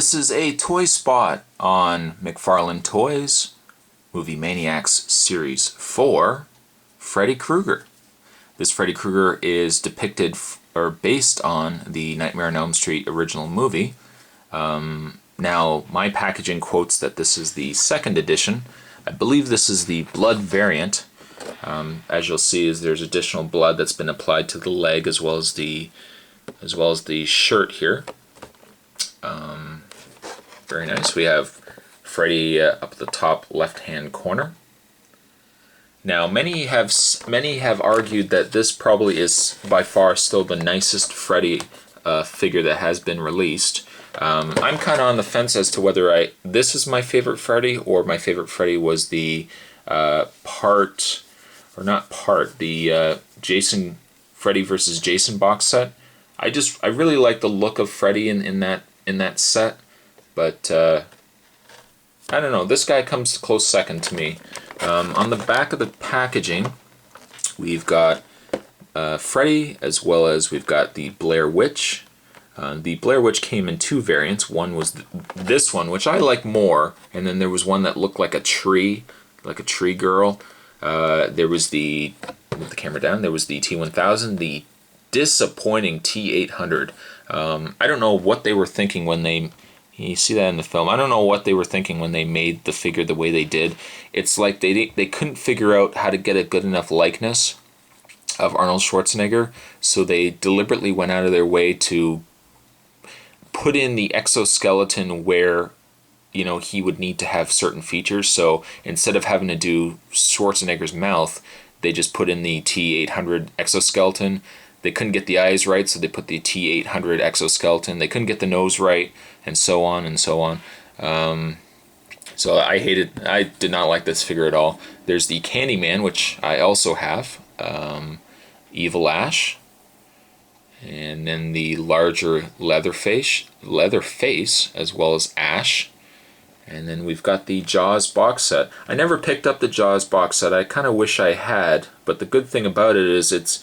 This is a toy spot on McFarlane Toys Movie Maniacs Series 4, Freddy Krueger. This Freddy Krueger is depicted or based on the Nightmare on Elm Street original movie. Now, my packaging quotes that this is the second edition. I believe this is the blood variant. As you'll see, is there's additional blood that's been applied to the leg as well as the shirt here. Very nice. We have Freddy up at the top left-hand corner. Now, many have argued that this probably is by far still the nicest Freddy figure that has been released. I'm kind of on the fence as to whether this is my favorite Freddy or my favorite Freddy was the Jason Freddy versus Jason box set. I really like the look of Freddy in that set, but I don't know. This guy comes close second to me. On the back of the packaging, we've got Freddy, as well as we've got the Blair Witch. The Blair Witch came in two variants. One was this one, which I like more, and then there was one that looked like a tree girl. There was move the camera down, there was the T-1000, the disappointing T-800. I don't know what they were thinking when you see that in the film. I don't know what they were thinking when they made the figure the way they did. It's like they couldn't figure out how to get a good enough likeness of Arnold Schwarzenegger, so they deliberately went out of their way to put in the exoskeleton where he would need to have certain features. So instead of having to do Schwarzenegger's mouth, they just put in the T-800 exoskeleton. They couldn't get the eyes right, so they put the T-800 exoskeleton. They couldn't get the nose right, and so on and so on. So I did not like this figure at all. There's the Candyman, which I also have. Evil Ash. And then the larger Leatherface, as well as Ash. And then we've got the Jaws box set. I never picked up the Jaws box set. I kind of wish I had, but the good thing about it is it's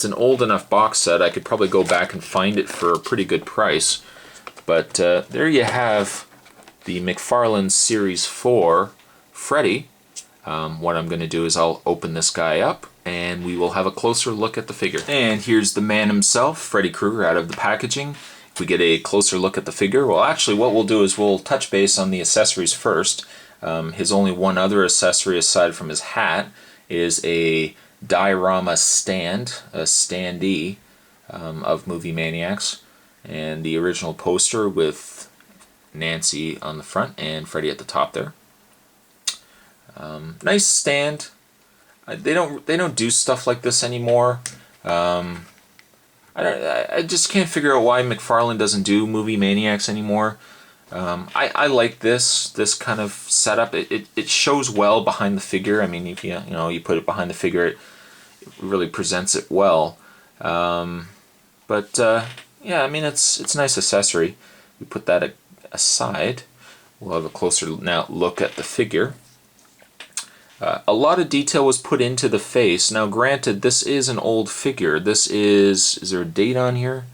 an old enough box set. I could probably go back and find it for a pretty good price. But there you have the McFarlane Series 4 Freddy. What I'm going to do is I'll open this guy up and we will have a closer look at the figure. And here's the man himself, Freddy Krueger, out of the packaging. If we get a closer look at the figure, well, actually what we'll do is we'll touch base on the accessories first. His only one other accessory aside from his hat is a diorama stand, a standee of Movie Maniacs, and the original poster with Nancy on the front and Freddy at the top there. Nice stand. They don't do stuff like this anymore. I just can't figure out why McFarlane doesn't do Movie Maniacs anymore. I like this kind of setup. It shows well behind the figure. I mean, if you put it behind the figure, it really presents it well. Yeah, I mean, it's a nice accessory. We put that aside. We'll have a closer now look at the figure. A lot of detail was put into the face. Now, granted, this is an old figure. This is there a date on here?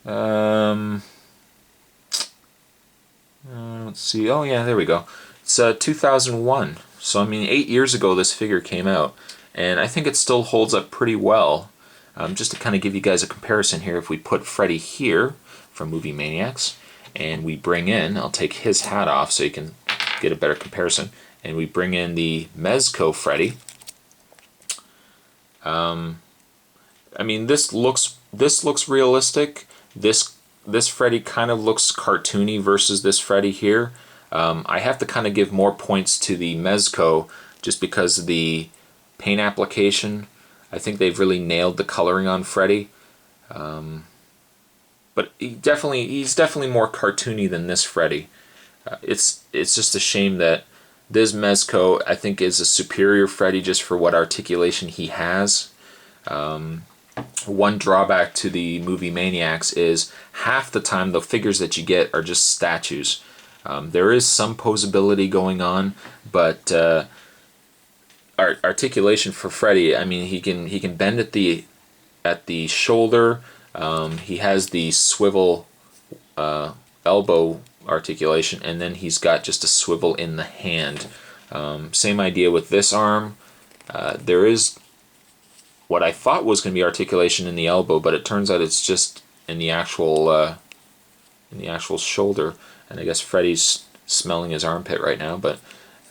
Let's see. Oh, yeah, there we go. It's 2001. So, I mean, 8 years ago this figure came out. And I think it still holds up pretty well. Just to kind of give you guys a comparison here, if we put Freddy here from Movie Maniacs, and we bring in, I'll take his hat off so you can get a better comparison, and we bring in the Mezco Freddy. I mean, this looks realistic. This Freddy kind of looks cartoony versus this Freddy here. I have to kind of give more points to the Mezco just because of the paint application. I think they've really nailed the coloring on Freddy. But he's definitely more cartoony than this Freddy. It's just a shame that this Mezco, I think, is a superior Freddy just for what articulation he has. One drawback to the Movie Maniacs is half the time the figures that you get are just statues. There is some posability going on, but articulation for Freddy, I mean, he can bend at the shoulder. He has the swivel elbow articulation, and then he's got just a swivel in the hand. Same idea with this arm. There is what I thought was going to be articulation in the elbow, but it turns out it's just in the actual shoulder. And I guess Freddy's smelling his armpit right now, but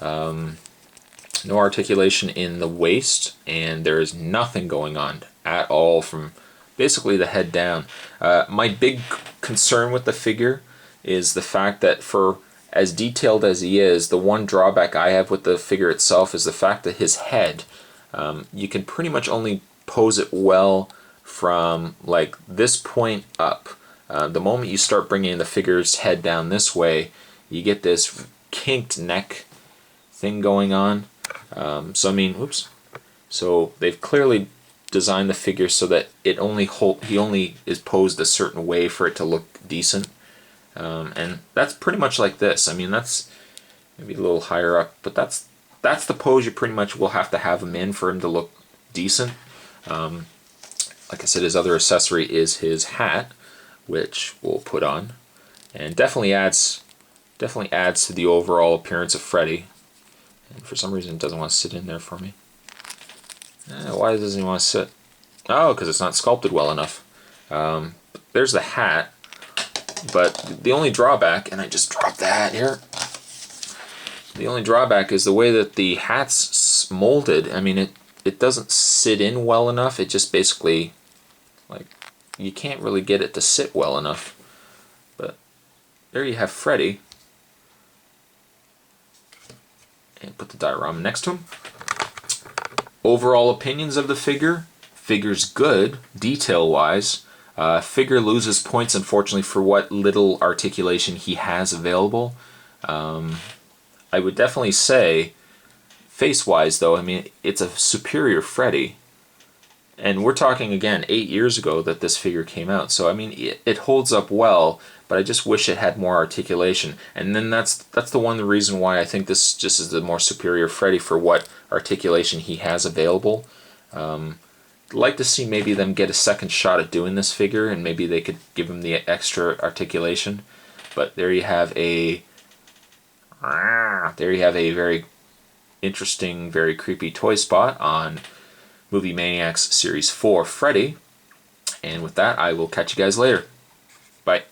no articulation in the waist, and there is nothing going on at all from basically the head down. My big concern with the figure is the fact that for as detailed as he is, the one drawback I have with the figure itself is the fact that his head, you can pretty much only pose it well from like this point up. The moment you start bringing the figure's head down this way, you get this kinked neck thing going on. So I mean, whoops. So they've clearly designed the figure so that he only is posed a certain way for it to look decent. And that's pretty much like this. I mean, that's maybe a little higher up, but that's the pose you pretty much will have to have him in for him to look decent. Like I said, his other accessory is his hat, which we'll put on, and definitely adds to the overall appearance of Freddy. And for some reason, it doesn't want to sit in there for me. Why doesn't he want to sit? Oh, because it's not sculpted well enough. There's the hat, but the only drawback, and I just dropped that here. The only drawback is the way that the hat's molded. I mean, it doesn't sit in well enough. It just basically, like, you can't really get it to sit well enough. But there you have Freddy. And put the diorama next to him. Overall opinions of the figure. Figure's good, detail-wise. Figure loses points, unfortunately, for what little articulation he has available. I would definitely say, face-wise, though, I mean, it's a superior Freddy. And we're talking, again, 8 years ago that this figure came out. So, I mean, it holds up well, but I just wish it had more articulation. And then that's the reason why I think this just is the more superior Freddy for what articulation he has available. I'd like to see maybe them get a second shot at doing this figure, and maybe they could give him the extra articulation. But there you have a very interesting, very creepy toy spot on Movie Maniacs Series 4 Freddy. And with that, I will catch you guys later. Bye.